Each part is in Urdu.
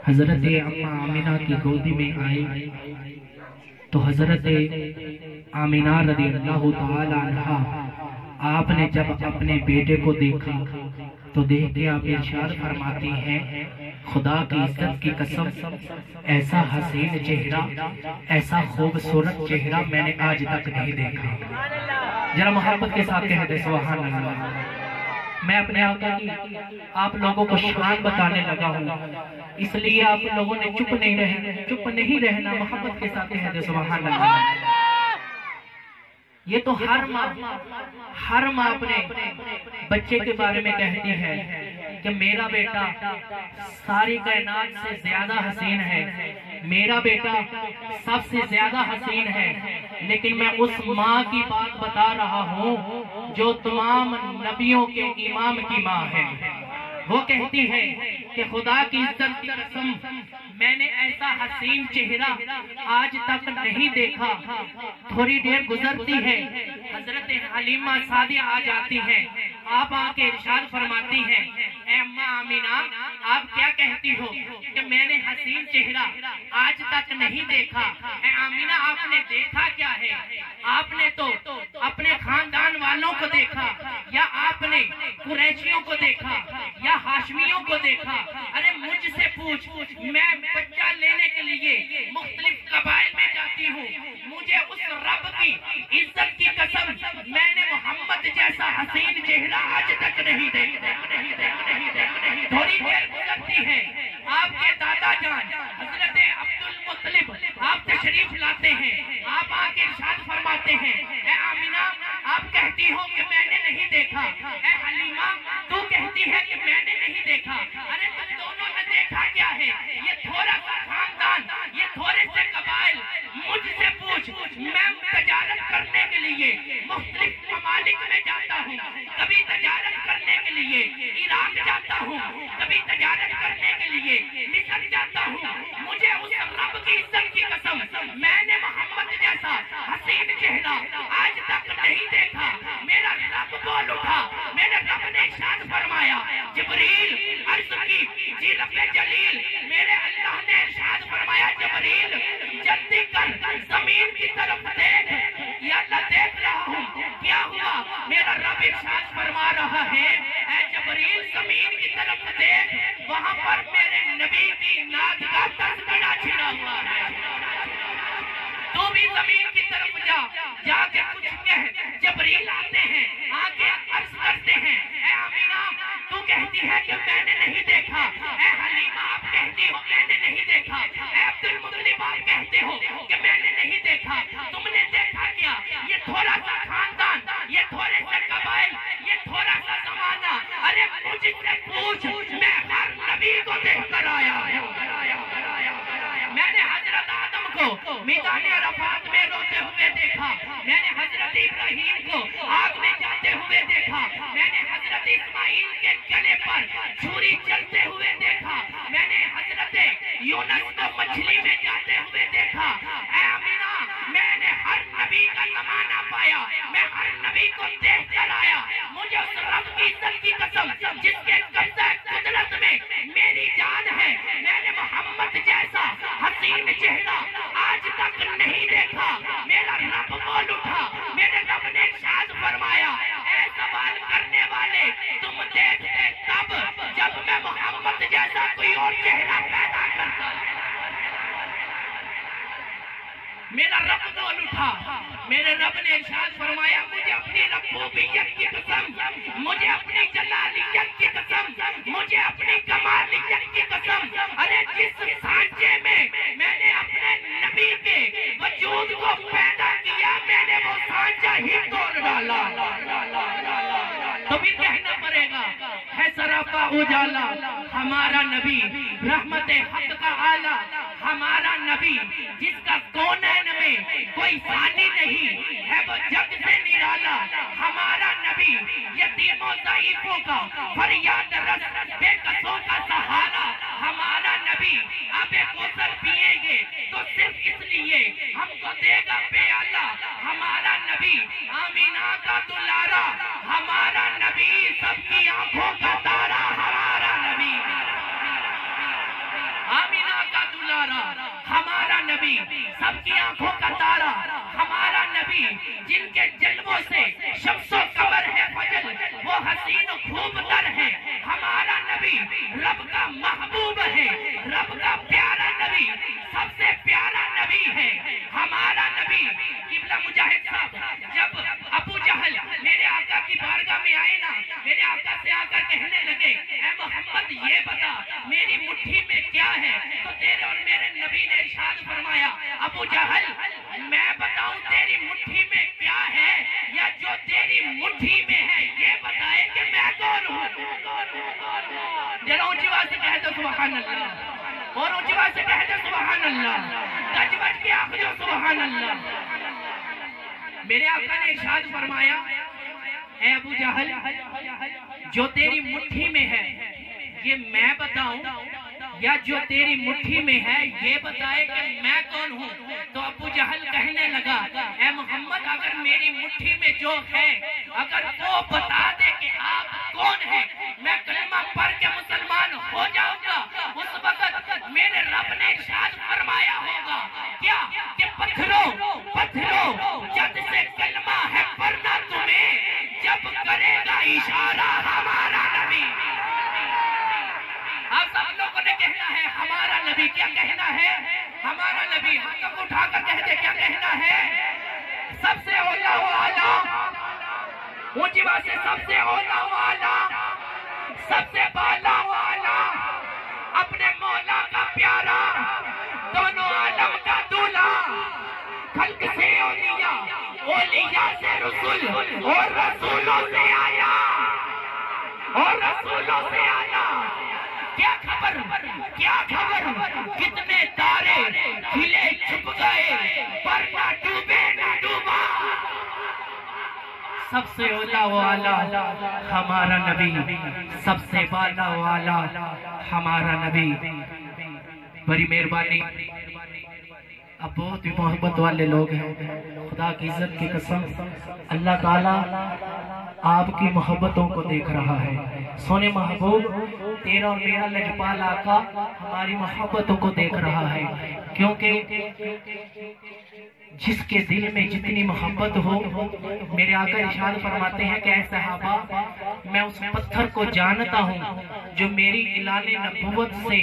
حضرت اماں آمینہ کی گودی میں آئے تو حضرت آمینہ رضی اللہ تعالی عنہا آپ نے جب اپنے بیٹے کو دیکھا تو دیکھ کے آپ ارشاد فرماتی ہیں خدا کی عزت کی قسم ایسا حسین چہرہ ایسا خوبصورت چہرہ میں نے آج تک نہیں دیکھا. ذرا محبت کے ساتھ کہہ دے سبحان اللہ. میں اپنے آقا کی آپ لوگوں کو شان بتانے لگا ہوں اس لیے آپ لوگوں نے چپ نہیں رہنا. محبت کے ساتھ کہہ دے سبحان اللہ. یہ تو ہر ماں اپنے بچے کے بارے میں کہتی ہے کہ میرا بیٹا ساری کائنات سے زیادہ حسین ہے, میرا بیٹا سب سے زیادہ حسین ہے. لیکن میں اس ماں کی بات بتا رہا ہوں جو تمام نبیوں کے امام کی ماں ہے. وہ کہتی ہے کہ خدا کی عزت کی قسم میں نے ایسا حسین چہرہ آج تک نہیں دیکھا. تھوڑی دیر گزرتی ہے حضرت حلیمہ سعدیہ آ جاتی ہیں. آپ آ کے ارشاد فرماتی ہیں اے اماں آمینہ آپ کیا کہتی ہو کہ میں نے حسین چہرہ آج تک نہیں دیکھا. اے آمینہ آپ نے دیکھا کیا ہے؟ آپ نے تو اپنے خاندان والوں کو دیکھا یا آپ نے قریشیوں کو دیکھا یا ہاشمیوں کو دیکھا؟ ارے مجھ سے پوچھ, میں بچہ لینے کے لیے مختلف قبائل میں جاتی ہوں. مجھے اس رب کی عزت کی قسم میں نے محمد جیسا حسین چہرہ آج تک نہیں دیکھا. تھوڑی دیر گزرتی ہے آپ کے دادا جان حضرت عبد المطلب آپ تشریف لاتے ہیں. آپ آ کے ارشاد فرماتے ہیں اے آمینہ آپ کہتی ہو کہ میں نے نہیں دیکھا. اے حلیمہ تو کہتی ہے کہ میں نے نہیں دیکھا. ارے تم دونوں نے دیکھا کیا ہے؟ یہ تھوڑا سا خاندان, یہ تھوڑے سے قبائل. مجھ سے پوچھ, میں تجارت کرنے کے لیے مختلف ممالک میں جاتا ہوں. کبھی تجارت کرنے کے لیے عراق جاتا ہوں, کبھی تجارت کرنے کے لیے مصر جاتا ہوں. مجھے اس رب کی عزت کی قسم میں نے محمد جیسا حسین چہرہ آج تک نہیں دیکھا. میرا رب بول اٹھا, میرے رب نے ارشاد فرمایا جبریل عرض کی جی رب جلیل, میرے اللہ نے ارشاد فرمایا جبریل جلدی کر زمین کی طرف دیکھ. یا اللہ دیکھ رہا ہوں. کیا ہوا؟ میرا رب ارشاد فرما رہا ہے اے جبریل زمین کی طرف دیکھ, وہاں پر میرے نبی کی ناک کا تذکرہ چھڑا ہوا ہے. تو بھی زمین کی طرف جا کے کچھ کہہ. جبریل آتے ہیں, آگے عرض کرتے ہیں اے آمینہ تو کہتی ہے کہ میں نے نہیں دیکھا. اے حلیمہ آپ کہتی ہو میں نے نہیں دیکھا. اے عبد المطلب آپ کہتے ہو کہ میں نے نہیں دیکھا. تم نے دیکھا کیا؟ یہ تھوڑا سا خاندان, یہ تھوڑے سے قبائل, یہ تھوڑا سا زمانہ. ارے مجھ سے پوچھ, میں ہر نبی کو دیکھ کر آیا ہوں. میں نے حضرت آدم کو میدان عرفات میں روتے ہوئے دیکھا. میں نے حضرت ابراہیم کو آگ میں جاتے ہوئے دیکھا. میں نے حضرت اسماعیل کے گلے پر چھری چلتے ہوئے دیکھا. میں نے حضرت یونس کو مچھلی میں جاتے ہوئے دیکھا. اے آمینہ میں نے ہر نبی کا زمانہ پایا, میں ہر نبی کو دیکھ کر آیا. مجھے اس رب کی عزت کی قسم جس کے قبضہ قدرت میں میری جان ہے, میں نے محمد جیسا حسین چہرہ آج تک نہیں دیکھا. میرا رب بول اٹھا, میرے رب نے ارشاد فرمایا اے سوال کرنے والے تم دیکھتے کب جب میں محمد جیسا کوئی اور چہرہ پیدا کرتا. میرا رب بول اٹھا, میرے رب نے ارشاد فرمایا مجھے اپنی ربوبیت کی قسم, مجھے اپنی جلالیت کی قسم, مجھے اپنی کمالیت کی قسم. ارے جس سانچے میں میں نے اپنے نبی کے وجود کو پیدا کیا میں نے وہ سانچہ ہی توڑ ڈالا. تو بھی کہنا پڑے گا ہے سراپا اجالا ہمارا نبی, رحمت حق کا آلہ ہمارا نبی, جس کا کونین میں کوئی ثانی نہیں ہے, وہ جگ سے نرالا. ہمارا نبی یتیموں ضعیفوں کا فریاد رس, بے کسوں کا سہارا. ہمارا نبی آب کوثر پیئیں گے تو صرف اس لیے ہم کو دے گا پیالہ. ہمارا نبی آمینہ کا دلارا, ہمارا نبی سب کی آنکھوں کا تارا. ہمارا نبی سب کی آنکھوں کا تارا ہمارا نبی، جن کے جلووں سے شمس و قمر ہے فجر، وہ حسین و خوبتر ہے ہمارا نبی، رب کا محبوب ہے، رب کا پیارا نبی، سب سے پیارا نبی ہے ہمارا نبی۔ قبلہ مجاہد صاحب جب ابو جہل میرے آقا کی بارگاہ میں آئے نا، میرے آقا سے آ کر کہنے لگے اے محمد یہ بتا میری مٹھی میں کیا ہے، تو تیرے اور میرے نبی نے ارشاد فرمایا ابو جہل میں بتاؤں تیری مٹھی میں کیا ہے، یا جو تیری مٹھی میں ہے یہ بتائے کہ میں کون ہوں۔ ذرا اونچی آواز سے کہہ دو سبحان اللہ، اور اونچی آواز سے کہہ دو سبحان اللہ، گج بج کے آخ جو سبحان اللہ۔ میرے آقا نے ارشاد فرمایا اے ابو جہل جو تیری مٹھی میں ہے یہ میں بتاؤں، یا جو تیری مٹھی میں ہے یہ بتائے کہ میں کون ہوں۔ تو ابو جہل کہنے لگا اے محمد اگر میری مٹھی میں جو ہے اگر وہ بتا دے کہ آپ کون ہیں، میں کلمہ پڑھ کے مسلمان ہو جاؤں گا۔ اس وقت میرے رب نے ارشاد فرمایا ہوگا کیا کہ پتھروں جد سے کلمہ ہے پڑھنا تمہیں، جب کرے گا اشارہ ہمارا نبی۔ آپ سب لوگوں نے کہنا ہے ہمارا نبی، کیا کہنا ہے ہمارا نبی، ہاتھ اٹھا کر کہتے کیا کہنا ہے، سب سے اولا و اعلیٰ، اونچی آواز سے سب سے اولا و اعلیٰ، سب سے بالا و اعلیٰ، اپنے مولا کا پیارا، دونوں عالم کا دولہا، خلق سے اولیاء، اولیاء سے رسول، اور رسولوں سے آیا، اور رسولوں سے آیا۔ کیا خبر کتنے تارے کھلے چھپ گئے پر نہ ڈوبے نہ ڈوبا۔ سب سے اولا و اعلیٰ ہمارا نبی، سب سے بالا و اعلیٰ ہمارا نبی۔ بڑی مہربانی، اب بہت ہی محبت والے لوگ ہیں، خدا کی عزت کی قسم اللہ تعالیٰ آپ کی محبتوں کو دیکھ رہا ہے۔ سونے محبوب تیرا اور میرا لجپال آقا ہماری محبتوں کو دیکھ رہا ہے، کیونکہ جس کے دل میں جتنی محبت ہو، میرے آقا ارشاد فرماتے ہیں کہ اے صحابہ میں اس پتھر کو جانتا ہوں جو میری اعلان نبوت سے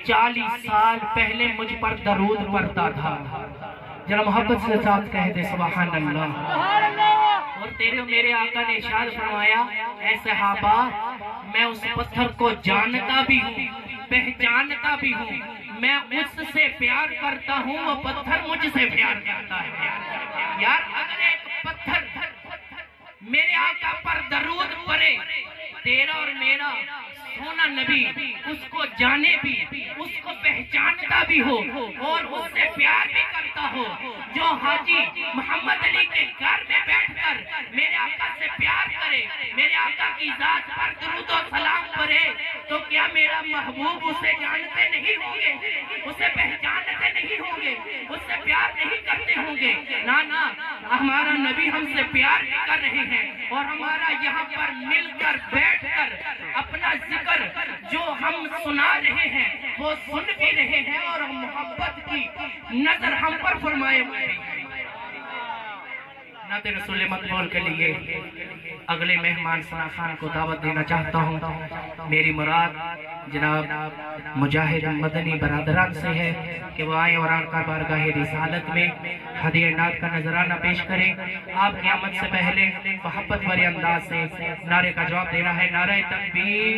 40 سال پہلے مجھ پر درود پڑھتا تھا۔ ذرا محبت سے ساتھ کہہ دے سبحان اللہ۔ اور تیرے اور میرے آقا نے ارشاد فرمایا اے صحابہ میں اس پتھر کو جانتا بھی ہوں، پہچانتا بھی ہوں، میں اس سے پیار کرتا ہوں، وہ پتھر مجھ سے پیار کرتا ہے۔ یار اگر ایک پتھر میرے آقا پر درود پڑے، تیرا اور میرا سونا نبی اس کو جانے بھی، اس کو پہچانتا بھی ہو اور اس سے پیار بھی کرتا ہو، جو حاجی محمد علی کے گھر میں بیٹھ کر میرے آقا سے پیار کرے، میرے آقا کی ذات پر درود و سلام پڑھے، تو کیا میرا محبوب اسے جانتے نہیں ہوں گے، اسے پہچانتے نہیں ہوں گے، اس سے پیار نہیں کرتے ہوں گے؟ نا ہمارا نبی ہم سے پیار بھی کر رہے ہیں، اور ہمارا یہاں پر مل کر بیٹھ کر اپنا ذکر جو ہم سنا رہے ہیں وہ سن بھی رہے ہیں، اور محبت کی نظر ہم پر فرمائے ہوئے ہیں۔ نعت رسول مقبول کے لیے اگلے مہمان ثنا خان کو دعوت دینا چاہتا ہوں۔ میری مراد جناب مجاہد مدنی برادران سے ہے کہ وہ آئیں اور آن کر بارگاہ رسالت میں ہدیہ نعت کا نذرانہ پیش کریں۔ آپ کی آمد سے پہلے محبت بھرے انداز سے نعرے کا جواب دینا ہے، نعرہ تکبیر۔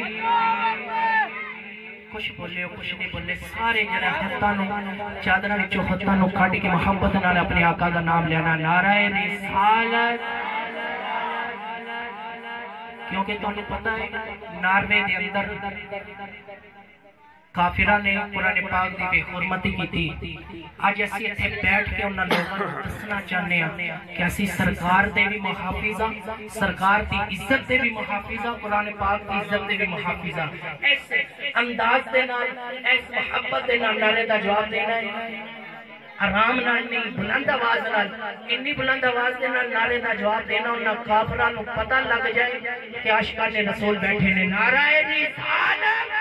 کچھ بولے ہو کچھ نہیں بولے، سارے جنہ ہتھانو چادرہ وچو ہتھانو کھاٹی کی محبت نال اپنے آقا کا نام لینا، نعرہ رسالت۔ کیونکہ تو انہیں پتہ ہے ناروے دے اندر کافرہ نے قرآن پاک دی بے حرمتی کی تھی۔ آج ایسی اتھے بیٹھ کے انہاں لوگوں دسنا چاہنے ہیں کہ ایسی سرکار دے بھی محافظہ، سرکار دی عزت دے بھی محافظہ، قرآن پاک دی عزت دے بھی محافظہ۔ ایسے انداز دینا، ایس محبت دینا، نعرے دا جواب دینا ہے، آرام نال نہیں، بلند آواز نال، اتنی بلند آواز دینا نعرے دا جواب دینا، انہاں کافرہ نو پتہ لگ جائے کہ عاشقان رسول بیٹھے نے۔ نعرہ رسالت،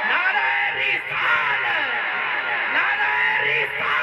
نعرہ رسالت، نعرہ رسالت۔